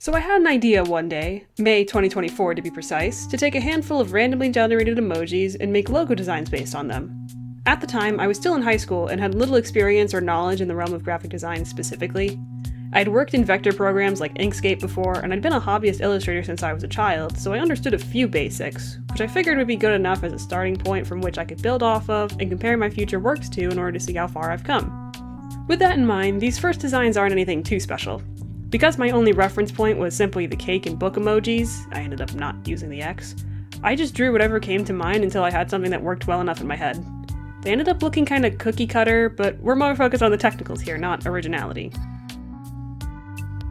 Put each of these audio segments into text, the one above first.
So I had an idea one day, May 2024 to be precise, to take a handful of randomly generated emojis and make logo designs based on them. At the time, I was still in high school and had little experience or knowledge in the realm of graphic design specifically. I'd worked in vector programs like Inkscape before, and I'd been a hobbyist illustrator since I was a child, so I understood a few basics, which I figured would be good enough as a starting point from which I could build off of and compare my future works to in order to see how far I've come. With that in mind, these first designs aren't anything too special. Because my only reference point was simply the cake and book emojis, I ended up not using the X, I just drew whatever came to mind until I had something that worked well enough in my head. They ended up looking kinda cookie cutter, but we're more focused on the technicals here, not originality.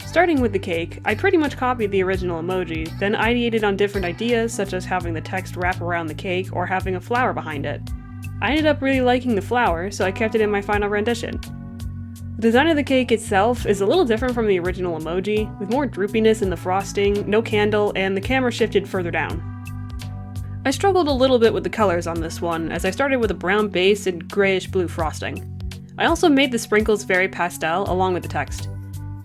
Starting with the cake, I pretty much copied the original emoji, then ideated on different ideas such as having the text wrap around the cake or having a flower behind it. I ended up really liking the flower, so I kept it in my final rendition. The design of the cake itself is a little different from the original emoji, with more droopiness in the frosting, no candle, and the camera shifted further down. I struggled a little bit with the colors on this one, as I started with a brown base and grayish blue frosting. I also made the sprinkles very pastel along with the text.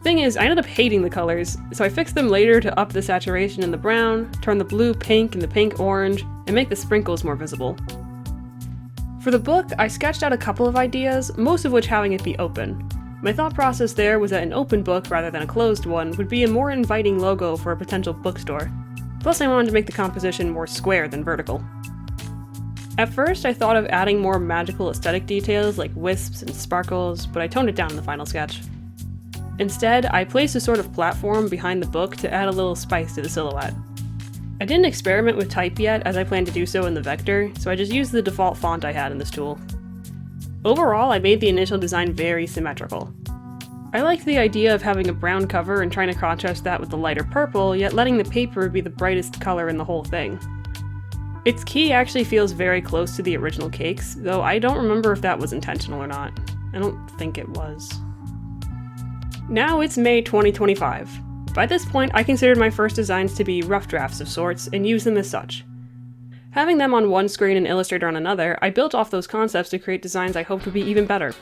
Thing is, I ended up hating the colors, so I fixed them later to up the saturation in the brown, turn the blue pink and the pink orange, and make the sprinkles more visible. For the book, I sketched out a couple of ideas, most of which having it be open. My thought process there was that an open book rather than a closed one would be a more inviting logo for a potential bookstore. Plus I wanted to make the composition more square than vertical. At first I thought of adding more magical aesthetic details like wisps and sparkles, but I toned it down in the final sketch. Instead, I placed a sort of platform behind the book to add a little spice to the silhouette. I didn't experiment with type yet, as I planned to do so in the vector, so I just used the default font I had in this tool. Overall, I made the initial design very symmetrical. I liked the idea of having a brown cover and trying to contrast that with the lighter purple, yet letting the paper be the brightest color in the whole thing. Its key actually feels very close to the original cakes, though I don't remember if that was intentional or not. I don't think it was. Now it's May 2025. By this point, I considered my first designs to be rough drafts of sorts and used them as such. Having them on one screen and Illustrator on another, I built off those concepts to create designs I hoped would be even better.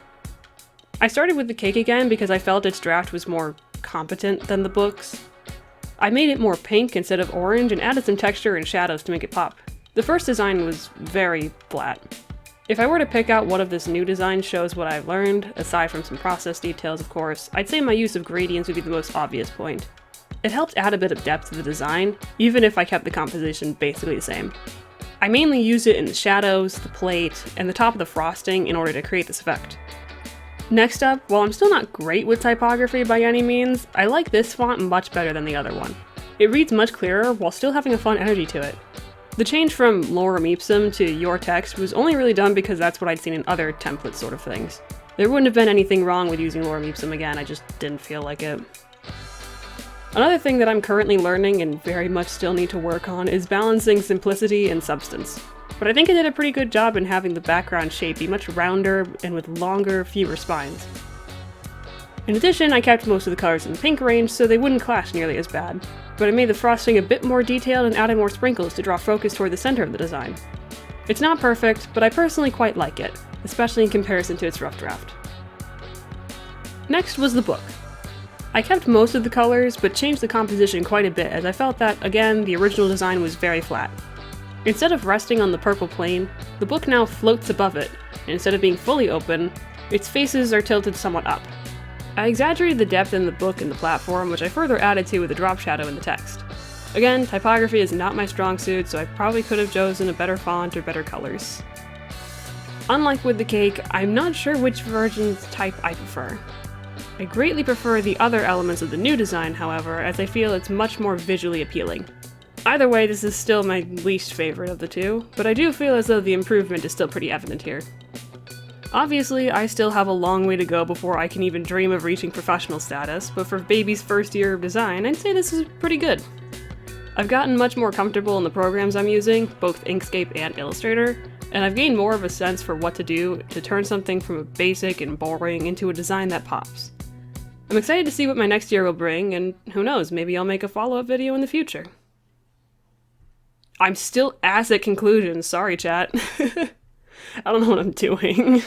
I started with the cake again because I felt its draft was more competent than the book's. I made it more pink instead of orange and added some texture and shadows to make it pop. The first design was very flat. If I were to pick out what of this new design shows what I've learned, aside from some process details of course, I'd say my use of gradients would be the most obvious point. It helped add a bit of depth to the design, even if I kept the composition basically the same. I mainly used it in the shadows, the plate, and the top of the frosting in order to create this effect. Next up, while I'm still not great with typography by any means, I like this font much better than the other one. It reads much clearer while still having a fun energy to it. The change from Lorem Ipsum to Your Text was only really done because that's what I'd seen in other template sort of things. There wouldn't have been anything wrong with using Lorem Ipsum again, I just didn't feel like it. Another thing that I'm currently learning and very much still need to work on is balancing simplicity and substance. But I think I did a pretty good job in having the background shape be much rounder and with longer, fewer spines. In addition, I kept most of the colors in the pink range so they wouldn't clash nearly as bad, but I made the frosting a bit more detailed and added more sprinkles to draw focus toward the center of the design. It's not perfect, but I personally quite like it, especially in comparison to its rough draft. Next was the book. I kept most of the colors, but changed the composition quite a bit as I felt that, again, the original design was very flat. Instead of resting on the purple plane, the book now floats above it, and instead of being fully open, its faces are tilted somewhat up. I exaggerated the depth in the book and the platform, which I further added to with a drop shadow in the text. Again, typography is not my strong suit, so I probably could have chosen a better font or better colors. Unlike with the cake, I'm not sure which version's type I prefer. I greatly prefer the other elements of the new design, however, as I feel it's much more visually appealing. Either way, this is still my least favorite of the two, but I do feel as though the improvement is still pretty evident here. Obviously, I still have a long way to go before I can even dream of reaching professional status, but for baby's first year of design, I'd say this is pretty good. I've gotten much more comfortable in the programs I'm using, both Inkscape and Illustrator, and I've gained more of a sense for what to do to turn something from a basic and boring into a design that pops. I'm excited to see what my next year will bring, and who knows, maybe I'll make a follow-up video in the future. I'm still ass at conclusions, sorry chat. I don't know what I'm doing.